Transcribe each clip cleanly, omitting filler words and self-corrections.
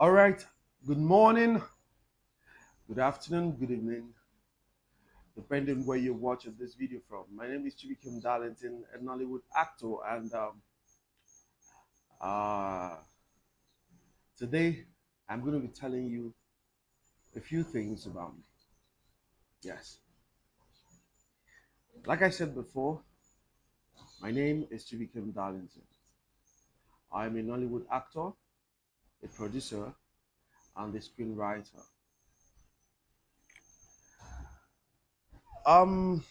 All right. Good morning, good afternoon, good evening, depending where you're watching this video from. My name is Chibuikem Darlington, a Nollywood actor, and uh, today I'm going to be telling you a few things about me. Yes, like I said before, my name is Chibuikem Darlington. I'm a Nollywood actor, a producer, and a screenwriter. Um,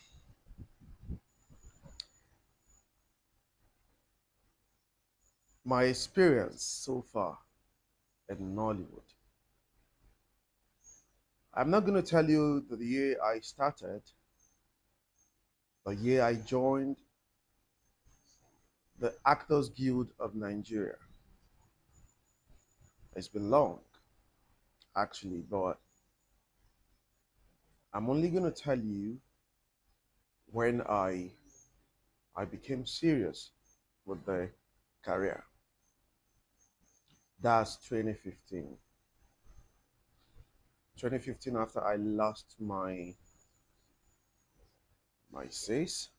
my experience so far in Nollywood. I'm not going to tell you the year I started, the year I joined the Actors Guild of Nigeria. It's been long, actually, but I'm only going to tell you when I became serious with the career. That's 2015. 2015, after I lost my sis,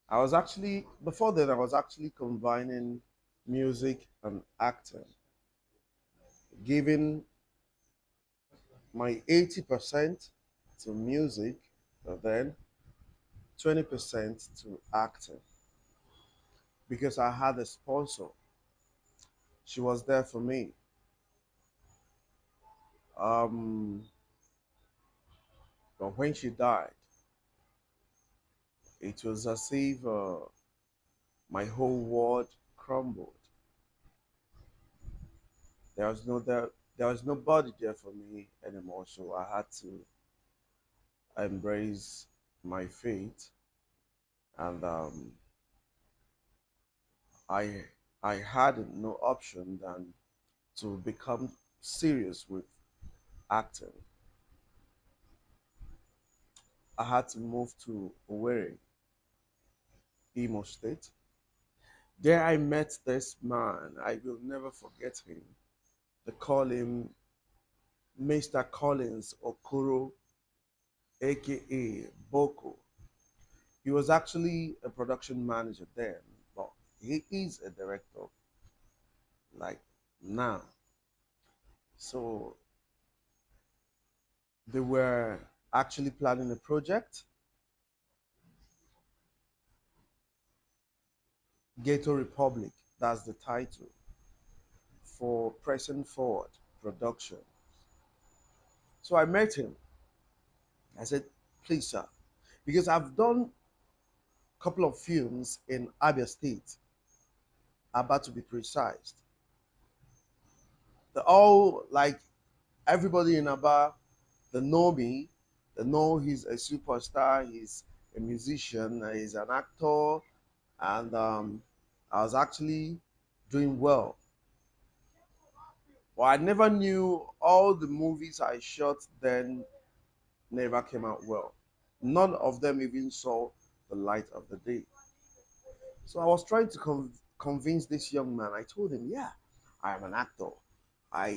I was actually before then I was actually combining music and acting, giving my 80% to music, but then 20% to acting because I had a sponsor. She was there for me. Um, but when she died, it was as if my whole world crumbled. There was nobody there for me anymore, so I had to embrace my fate, and I I had no option than to become serious with acting. I had to move to Owerri, Imo State. There I met this man. I will never forget him. They call him Mr. Collins Okoro, aka Boko. He was actually a production manager then, but he is a director like now. So they were actually planning a project, Ghetto Republic, that's the title, for Pressing Forward production. So I met him. I said, please, sir, because I've done a couple of films in Abia State, about to be precise. They're all like everybody in Aba, they know me, they know he's a superstar, he's a musician, he's an actor, and I was actually doing well. But I never knew all the movies I shot then never came out well. None of them even saw the light of the day. So I was trying to convince this young man. I told him, yeah, I am an actor. I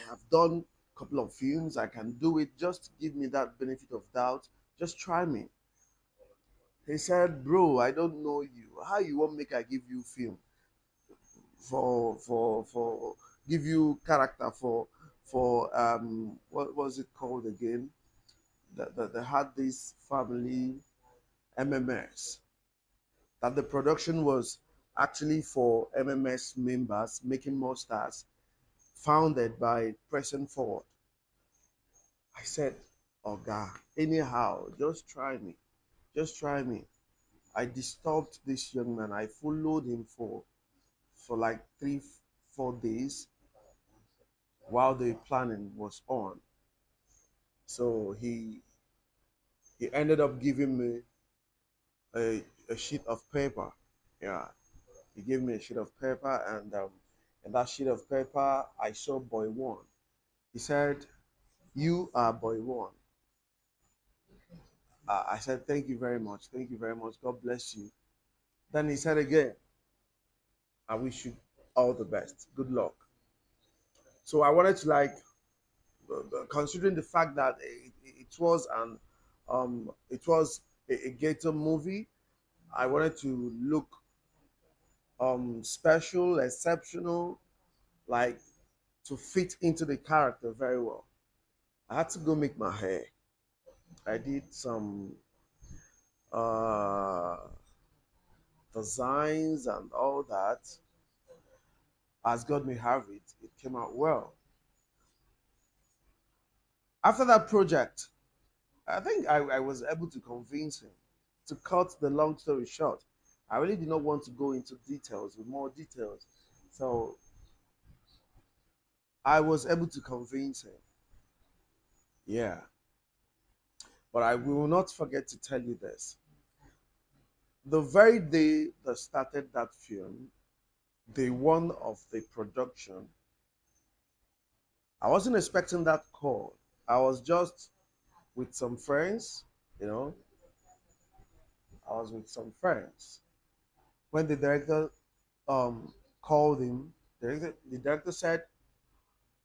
have done a couple of films. I can do it. Just give me that benefit of doubt. Just try me. He said, bro, I don't know you. How you want make I give you film for give you character for what was it called again? That they had this family MMS, that the production was actually for MMS members making more stars, founded by Preston Ford. I said, oh God, anyhow, just try me. Just try me. I disturbed this young man. I followed him for like 3, 4 days while the planning was on. So he ended up giving me a sheet of paper. Yeah, he gave me a sheet of paper, and that sheet of paper I saw boy one. He said, "You are boy one." I said, "Thank you very much. Thank you very much. God bless you." Then he said again, "I wish you All the best. Good luck. So I wanted to like, considering the fact that it was an, it was a Gator movie. I wanted to look special, exceptional, like to fit into the character very well. I had to go make my hair. I did some uh, designs and all that. As God may have it, it came out well. After that project, I think I was able to convince him. To cut the long story short, I really did not want to go into details with more details. So I was able to convince him. Yeah. But I will not forget to tell you this. The very day that started that film, day one of the production, I wasn't expecting that call. I was just with some friends, you know, I was with some friends. When the director called him, the director said,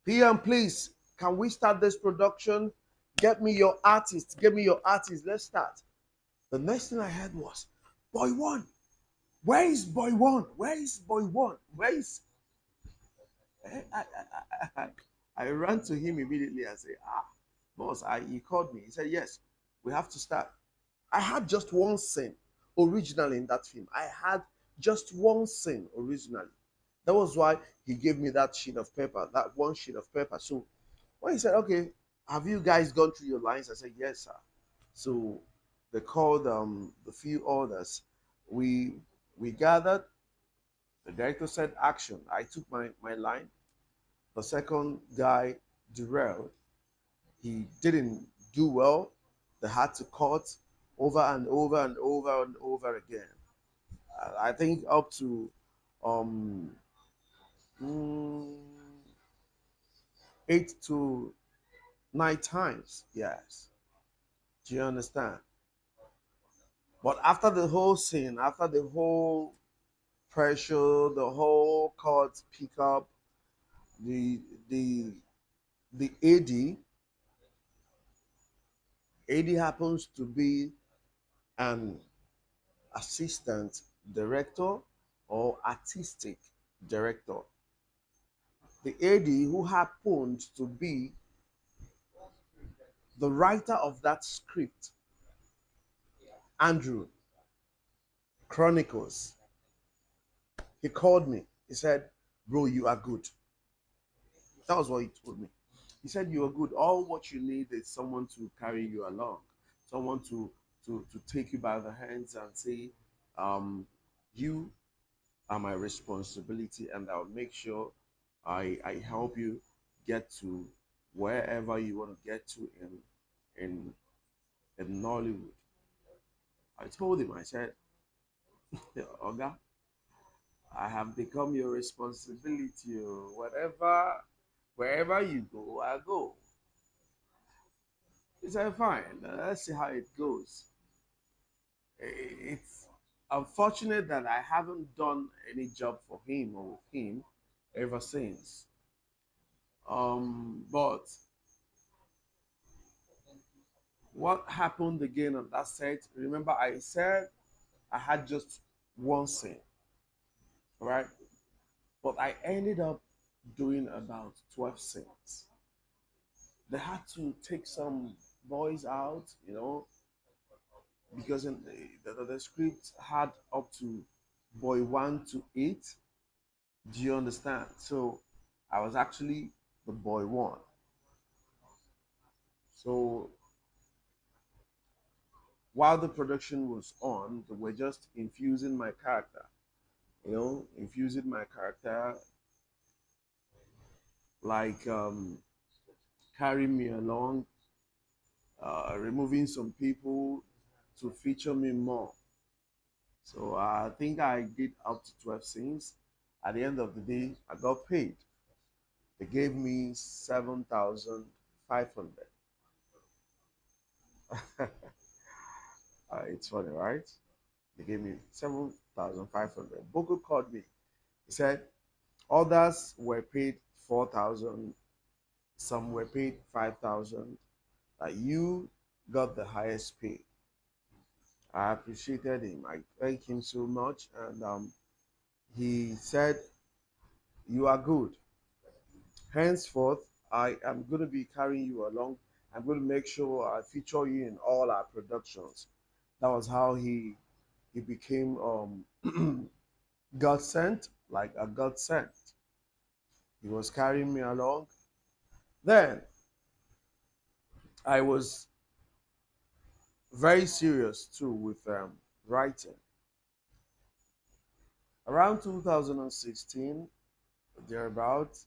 PM, please, can we start this production? Get me your artist, get me your artist, let's start. The next thing I heard was, Boy One, where is Boy One? Where is Boy One? Where is. I ran to him immediately and said, boss, he called me. He said, yes, we have to start. I had just one scene originally in that film. I had just one scene originally. That was why he gave me that sheet of paper, that one sheet of paper. So when he said, okay, have you guys gone through your lines? I said, yes, sir. So they called the few others. We we gathered. The director said action. I took my line. The second guy derailed. He didn't do well. They had to cut over and over and over and over again. I think up to um, mm, 8 to 9 times. Yes. Do you understand? But after the whole scene, after the whole pressure, the whole cut pick up, the the the AD happens to be an assistant director or artistic director. The AD who happened to be the writer of that script, Andrew Chronicles, he called me. He said, bro, you are good. That was what he told me. He said, you are good. All what you need is someone to carry you along, someone to take you by the hands and say, you are my responsibility, and I'll make sure I help you get to wherever you want to get to in in Nollywood. I told him, I said, Oga, I have become your responsibility. Oh. Whatever, wherever you go, I go. He said, fine, let's see how it goes. It's unfortunate that I haven't done any job for him or with him ever since. But what happened again on that set? Remember, I said I had just one scene, right? But I ended up doing about 12 scenes. They had to take some boys out, because in the script had up to boy 1 to 8. Do you understand? So I was actually the boy one. So while the production was on, they were just infusing my character, infusing my character, like carrying me along, removing some people to feature me more. So I think I did up to 12 scenes. At the end of the day, I got paid. They gave me 7,500. It's funny, right? They gave me 7,500. Boko called me. He said, Others were paid 4,000, some were paid 5,000. You got the highest pay. I appreciated him. I thank him so much. And he said, "You are good. Henceforth, I am going to be carrying you along. I'm going to make sure I feature you in all our productions." That was how he became God sent, like a God sent. He was carrying me along. Then I was very serious too with writing. Around 2016, thereabout,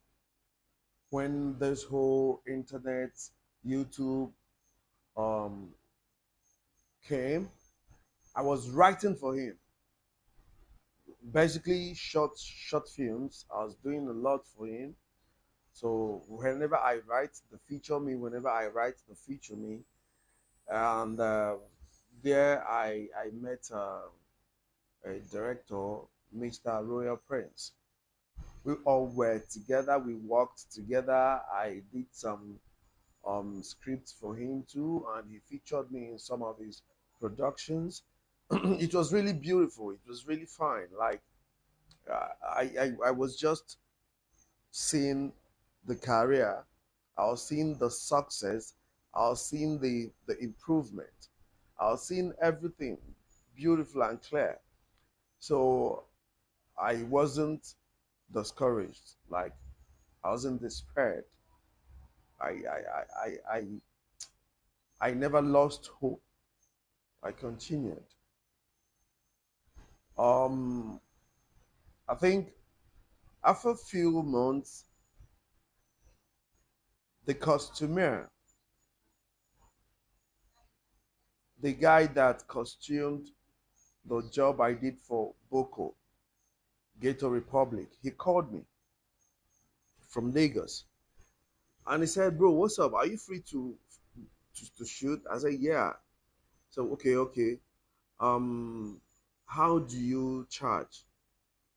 when this whole internet, YouTube um, came, I was writing for him. Basically, short films. I was doing a lot for him. So whenever I write, the feature me. Whenever I write, the feature me. And there I met a director, Mr. Royal Prince. We all were together. We worked together. I did some scripts for him too, and he featured me in some of his productions. It was really beautiful. It was really fine. Like I was just seeing the career. I was seeing the success. I was seeing the improvement. I was seeing everything beautiful and clear. So I wasn't discouraged. Like I wasn't despaired. I never lost hope. I continued. Um, I think after a few months, the costumier, the guy that costumed the job I did for Boko, Gator Republic, he called me from Lagos and he said, "Bro, what's up? Are you free to shoot?" I said, "Yeah." So okay. Um, how do you charge?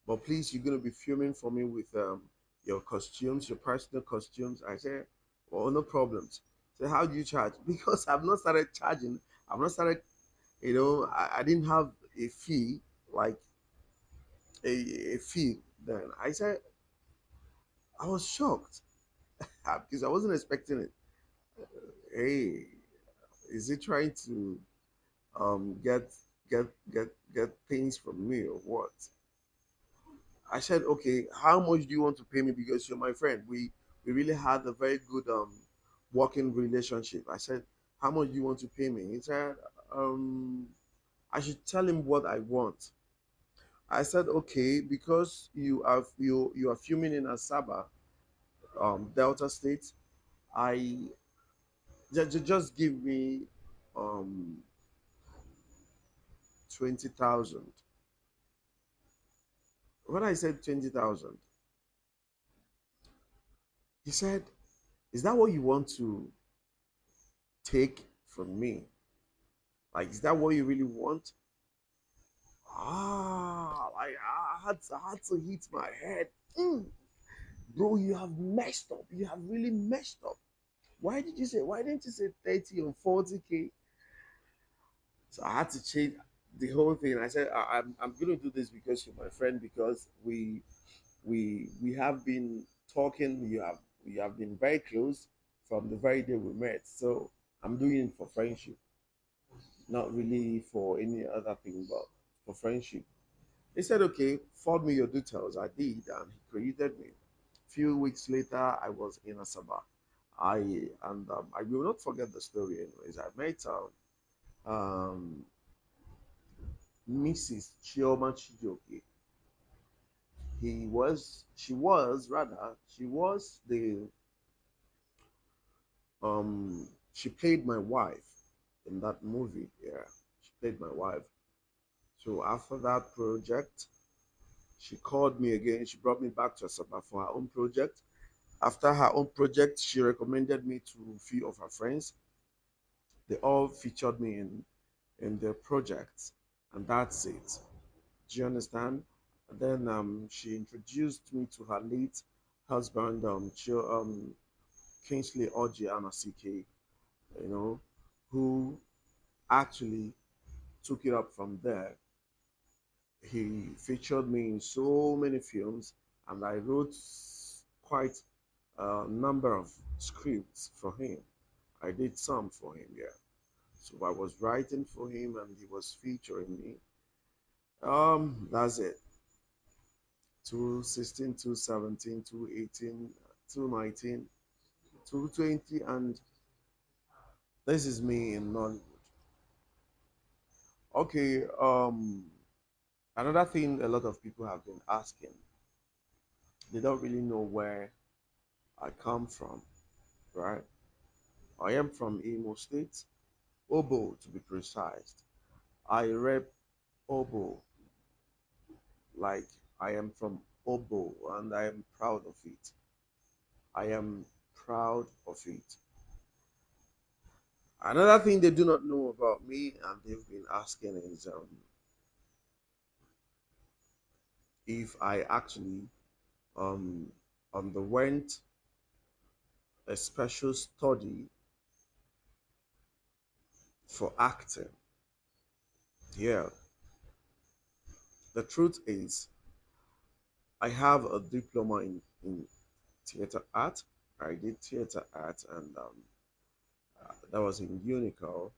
But please, you're gonna be filming for me with your costumes, your personal costumes. I said, "Oh, no problems." So how do you charge? Because I've not started charging. I've not started. I didn't have a fee like a fee. Then I said I was shocked because I wasn't expecting it. Hey, is he trying to get get get things from me or what? I said, okay, how much do you want to pay me? Because you're my friend. We really had a very good working relationship. I said, how much do you want to pay me? He said, um, I should tell him what I want. I said, okay, because you are filming in Asaba, Delta State. I just give me um 20,000. When I said 20,000, he said, "Is that what you want to take from me? Like, is that what you really want?" Like I had to hit my head. Bro, you have messed up. You have really messed up. Why didn't you say 30 or 40K? So I had to change the whole thing. I said, I'm gonna do this because you're my friend, because we have been talking, you have been very close from the very day we met. So I'm doing it for friendship, not really for any other thing, but for friendship. He said, okay, forward me your details. I did, and he created me. Few weeks later, I was in Asaba. I will not forget the story. Anyways, I met Mrs. Chioma Chijoke. She was the she played my wife in that movie. Yeah, she played my wife. So after that project, she called me again. She brought me back to Asaba for her own project. After her own project, she recommended me to a few of her friends. They all featured me in their projects, and that's it. Do you understand? Then she introduced me to her late husband, Kingsley Oji Anasike, you know, who actually took it up from there. He featured me in so many films, and I wrote quite a number of scripts for him. I did some for him, yeah. So I was writing for him, and he was featuring me. That's it. 216, 217, 218, 219, 220, and this is me in Nollywood. Okay, another thing a lot of people have been asking, they don't really know where I come from, right? I am from Imo State, Obo to be precise. I rep Obo, like I am from Obo, and I am proud of it. I am proud of it. Another thing they do not know about me, and they've been asking, is if I actually um, underwent a special study for acting. Yeah, the truth is, I have a diploma in theater art. I did theater art, and that was in Unico.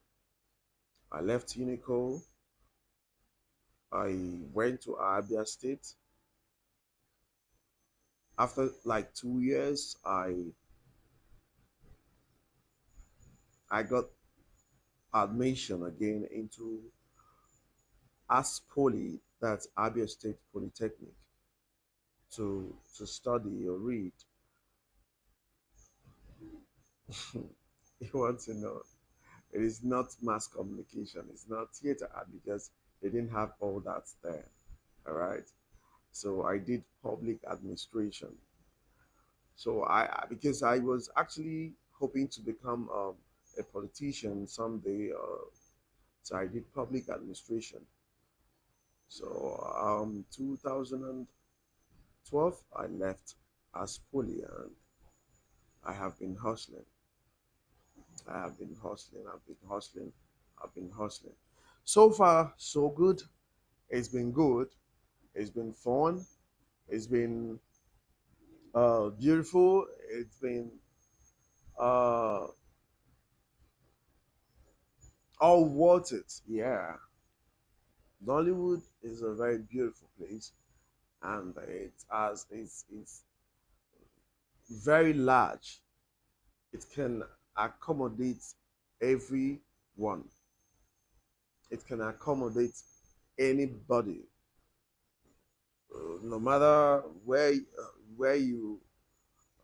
I left Unico. I went to Abia State. After like 2 years, I got admission again into ASPOLY, that's Abia State Polytechnic, to study or read. You want to know? It is not mass communication. It's not theater art because they didn't have all that there. All right. So I did public administration. So because I was actually hoping to become a politician someday. So I did public administration. So 2012, I left as poly, and I have been hustling. I have been hustling. I've been hustling. I've been hustling. So far, so good. It's been good. It's been fun. It's been beautiful. It's been uh, all worth it. Yeah. Nollywood is a very beautiful place, and it's very large. It can accommodate everyone. It can accommodate anybody, no matter where you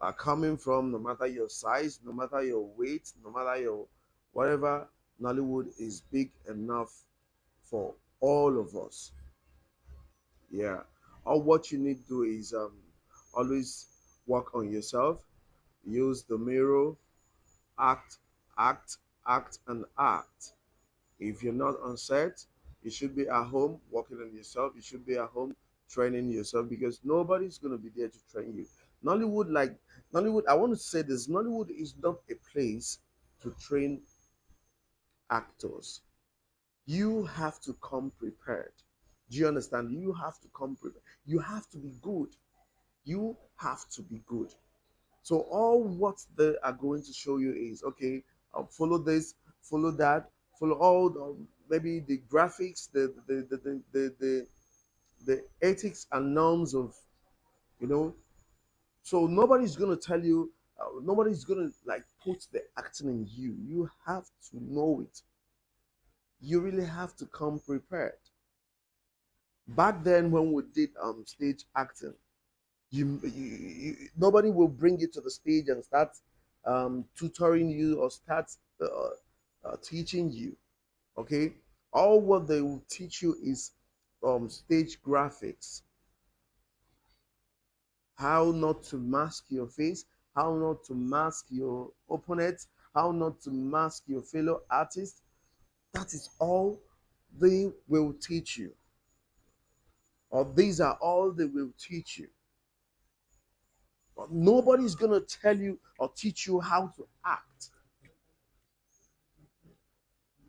are coming from, no matter your size, no matter your weight, no matter your whatever. Nollywood is big enough for all of us. Yeah. All what you need to do is always work on yourself. Use the mirror. Act, act, act, and act. If you're not on set, you should be at home working on yourself. You should be at home training yourself because nobody's gonna be there to train you. Nollywood, like Nollywood, I want to say this: Nollywood is not a place to train actors. You have to come prepared. Do you understand? You have to come prepared. You have to be good. You have to be good. So all what they are going to show you is okay. Follow this, follow that, follow all maybe the graphics, the ethics and norms of you know. So nobody's gonna tell you. Nobody's gonna like put the acting in you. You have to know it. You really have to come prepared. Back then, when we did stage acting, nobody will bring you to the stage and start tutoring you or start teaching you. Okay, all what they will teach you is stage graphics, how not to mask your face, how not to mask your opponent, how not to mask your fellow artist. That is all they will teach you. or these are all they will teach you. But nobody's gonna tell you or teach you how to act.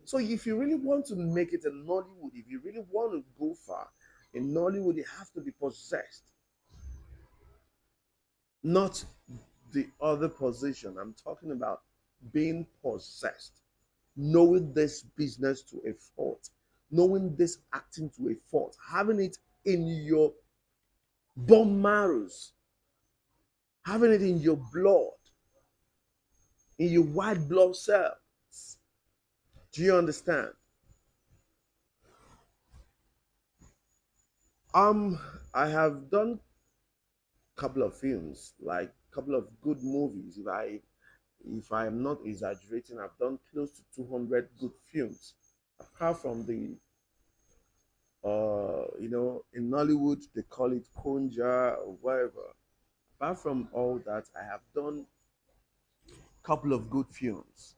So if you really want to make it in Nollywood, if you really want to go far in Nollywood, you have to be possessed, not the other position. I'm talking about being possessed, knowing this business to a fault, knowing this acting to a fault, having it in your bone marrows, having it in your blood, in your white blood cells. Do you understand? Um, I have done a couple of films, like a couple of good movies. If I am not exaggerating, I've done close to 200 good films. Apart from the in Nollywood they call it Konja or whatever. Apart from all that, I have done a couple of good films.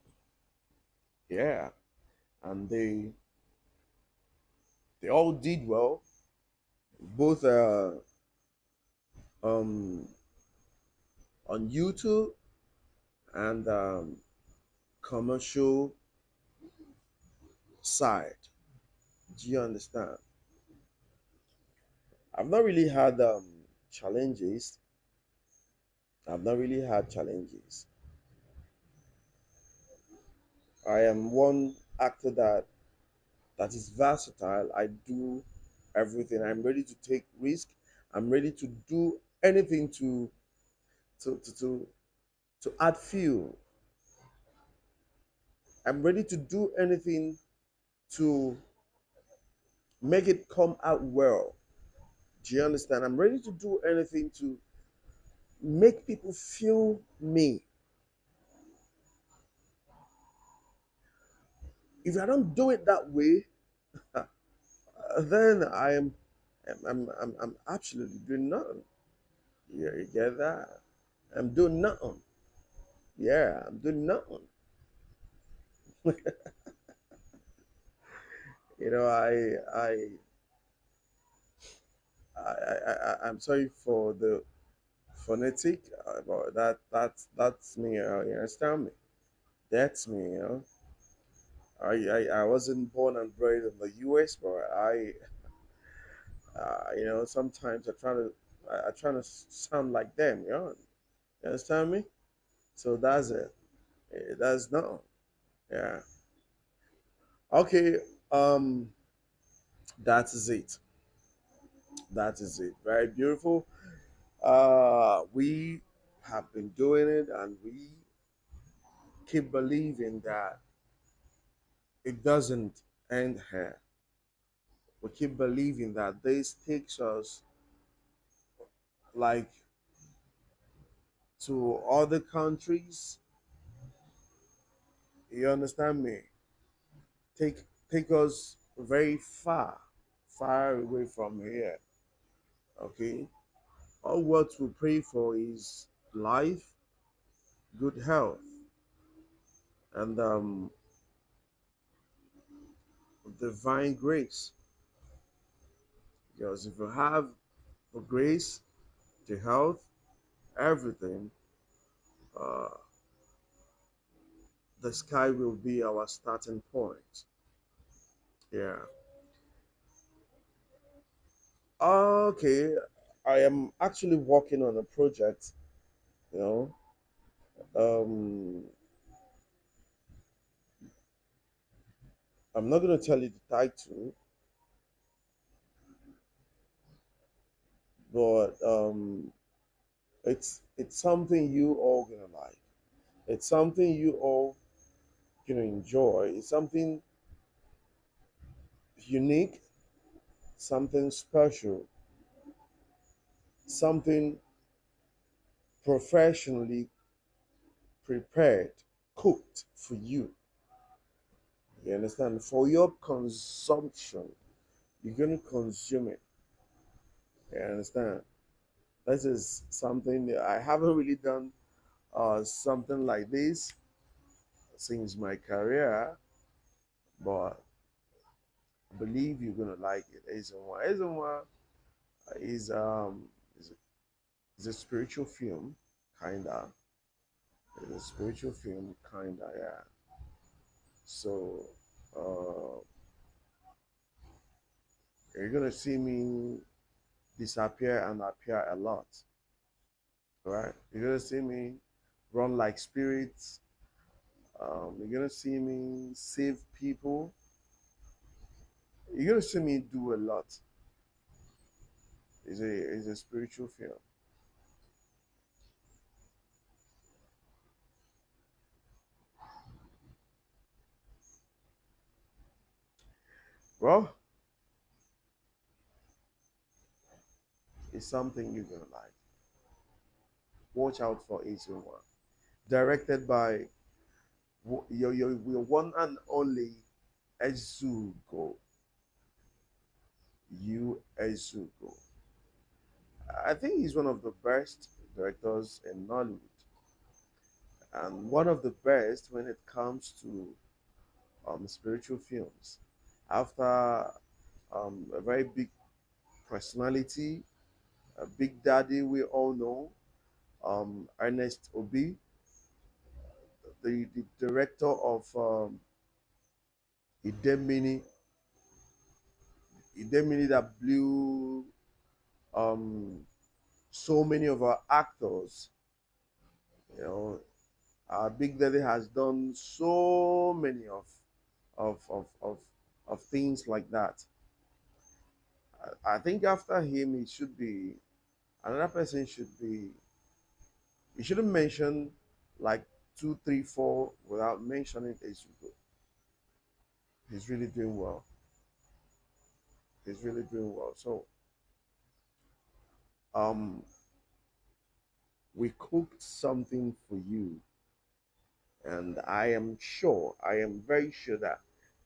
Yeah, and they all did well, both um on YouTube and commercial side. Do you understand? I've not really had challenges. I've not really had challenges. I am one actor that is versatile. I do everything. I'm ready to take risk. I'm ready to do anything to to to, to add fuel. I'm ready to do anything to make it come out well. Do you understand? I'm ready to do anything to make people feel me. If I don't do it that way, then I'm absolutely doing nothing. Yeah, you get that? I'm doing nothing. Yeah, I'm doing nothing. You know, I'm sorry for the phonetic, but that's me. You understand me? That's me. You know, I wasn't born and bred in the U.S., but sometimes I try to sound like them. You understand me? So that's it. That's no. Yeah. Okay. Um, that is it. That is it. Very beautiful. We have been doing it, and we keep believing that it doesn't end here. We keep believing that this takes us like to other countries. You understand me? Take take us very far, far away from here. Okay. All what we pray for is life, good health, and divine grace. Because if you have the grace, the health, everything, uh, the sky will be our starting point. Yeah. Okay. I am actually working on a project, you know. Um, I'm not going to tell you the title, but it's something you all gonna like. It's something you all gonna enjoy. It's something unique, something special, something professionally prepared, cooked for you. You understand? For your consumption, you're gonna consume it. You understand? This is something that I haven't really done something like this since my career, but I believe you're gonna like it. Ezenwa, Ezenwa, is is is a spiritual film, kinda. It's a spiritual film, kinda. Yeah. So uh, you're gonna see me disappear and appear a lot, right? You're gonna see me run like spirits. You're gonna see me save people. You're gonna see me do a lot. It's a spiritual film. Well, it's something you're gonna like. Watch out for 18-1. Directed by your one and only Ezugo. You Ezugo. I think he's one of the best directors in Nollywood, and one of the best when it comes to spiritual films. After a very big personality, a big daddy we all know, Ernest Obi, the director of Idemini, Idemini that blew um, so many of our actors. You know, our Big Daddy has done so many of of of, of things like that. I think after him, it should be another person should be. You shouldn't mention like two, three, four without mentioning Ezugo. He's really doing well. He's really doing well. So um, we cooked something for you, and I am very sure that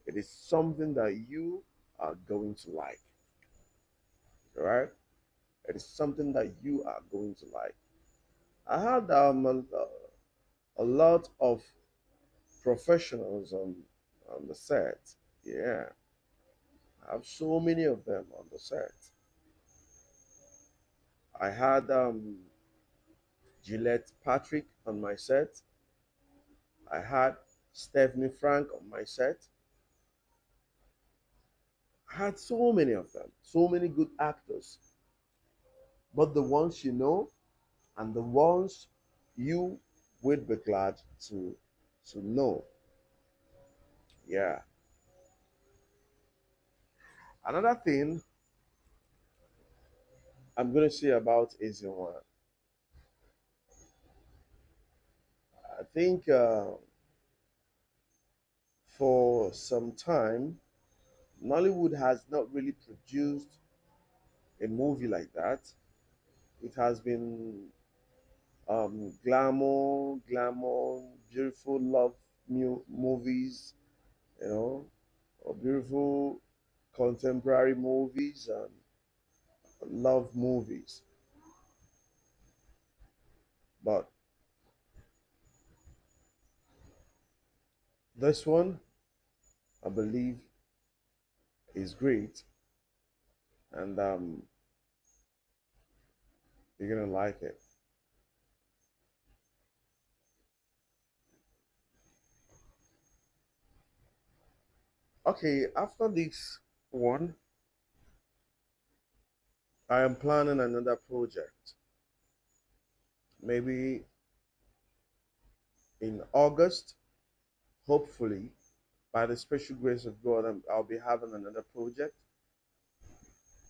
it is something that you are going to like. All right? It is something that you are going to like. I had a lot of professionals on the set. Yeah, I have so many of them on the set. I had Gillette Patrick on my set. I had Stephanie Frank on my set. I had so many of them, so many good actors. But the ones you know and the ones you would be glad to know. Yeah. Another thing I'm gonna say about One. I think for some time, Nollywood has not really produced a movie like that. It has been glamour, beautiful love movies, you know, or beautiful contemporary movies and love movies. But this one, I believe, is great, and you're gonna like it. Okay, after this one, I am planning another project. Maybe in August, hopefully, by the special grace of God, I'll be having another project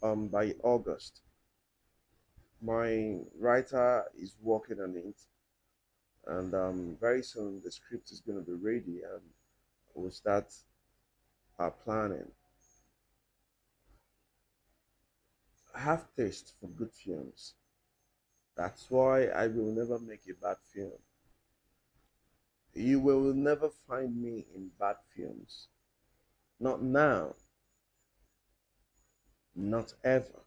by August. My writer is working on it, and very soon the script is going to be ready, and we'll start our planning. I have taste for good films. That's why I will never make a bad film. You will never find me in bad films. Not now, not ever.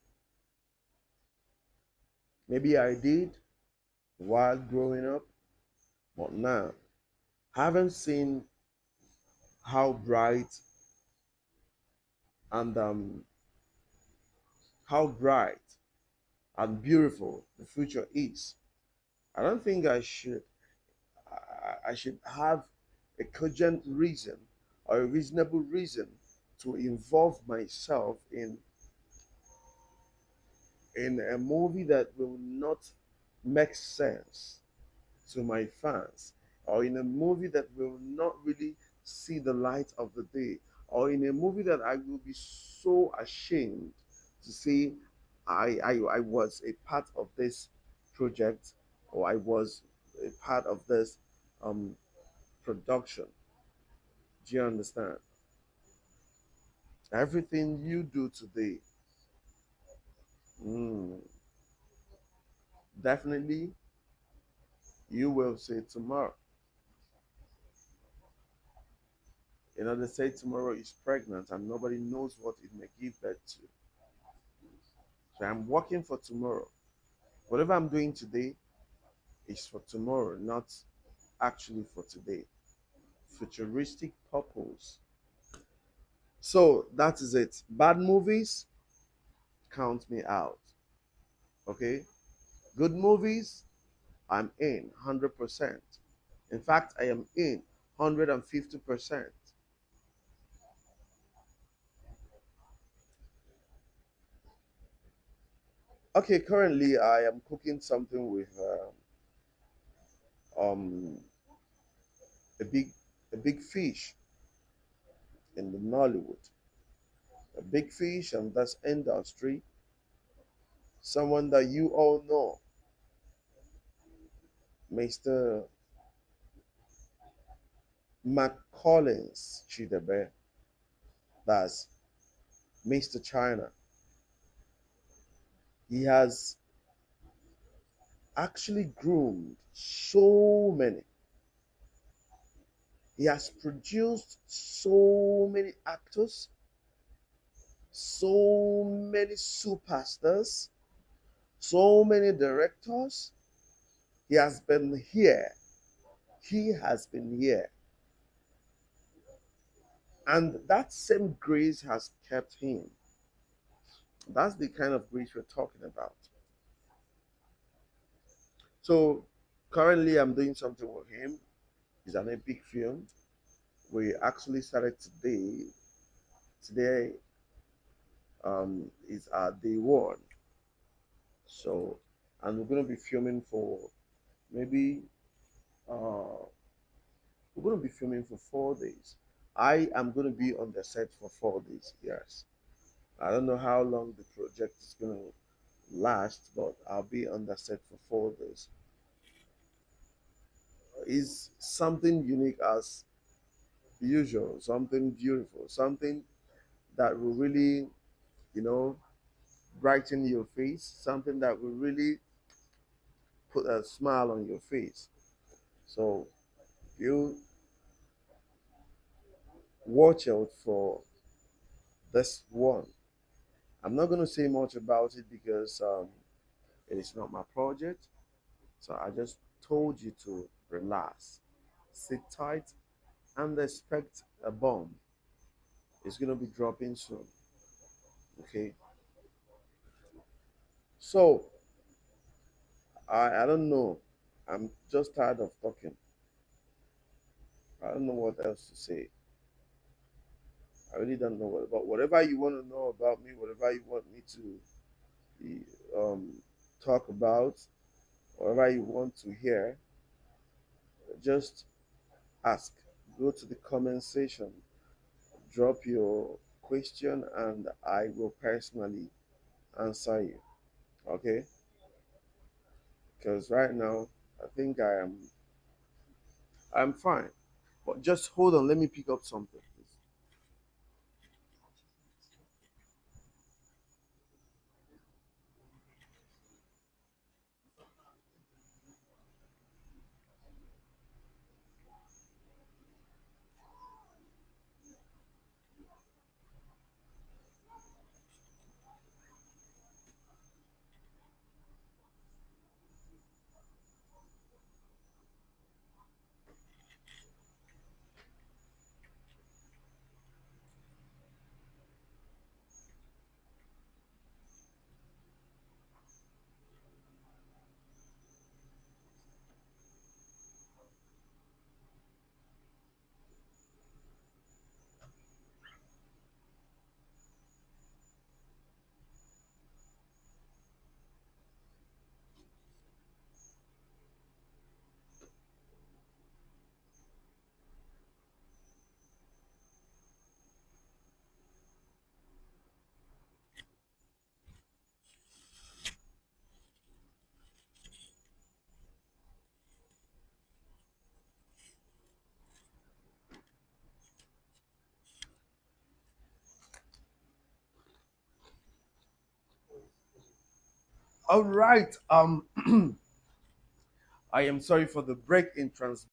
Maybe I did while growing up, but now. Haven't seen how bright and how bright and beautiful the future is. I don't think I should have a cogent reason or a reasonable reason to involve myself in a movie that will not make sense to my fans, or in a movie that will not really see the light of the day, or in a movie that I will be so ashamed to say I was a part of this project, or I was a part of this um, production. Do you understand? Everything you do today, mm, definitely you will say tomorrow. You know, they say tomorrow is pregnant and nobody knows what it may give birth to. So I'm working for tomorrow. Whatever I'm doing today is for tomorrow, not actually for today. Futuristic purpose. So that is it. Bad movies, count me out. Okay? Good movies, I'm in 100%. In fact, I am in 150%. Okay, currently I am cooking something with um, a big a big fish in the Nollywood. A big fish and this industry, someone that you all know, Mr. McCollins Chidebe, that's Mr. China. He has actually groomed so many. He has produced so many actors, so many superstars, so many directors. He has been here. He has been here. And that same grace has kept him. That's the kind of grace we're talking about. So currently I'm doing something with him. It's an epic film. We actually started today. Today is our day one. So, and we're going to be filming for maybe, uh, we're going to be filming for 4 days. I am going to be on the set for 4 days, yes. I don't know how long the project is going to last, but I'll be on the set for 4 days. Is something unique as usual, something beautiful, something that will really, you know, brighten your face, something that will really put a smile on your face. So you watch out for this one. I'm not going to say much about it because it is not my project. So I just told you to relax, sit tight, and expect a bomb. It's going to be dropping soon. Okay. So I don't know. I'm just tired of talking. I don't know what else to say. I really don't know what, but whatever you want to know about me, whatever you want me to talk about, whatever you want to hear, just ask. Go to the comment section, drop your question, and I will personally answer you. Okay? Because right now, I think I'm fine. But just hold on. Let me pick up something, please. All right. I am sorry for the break in trans.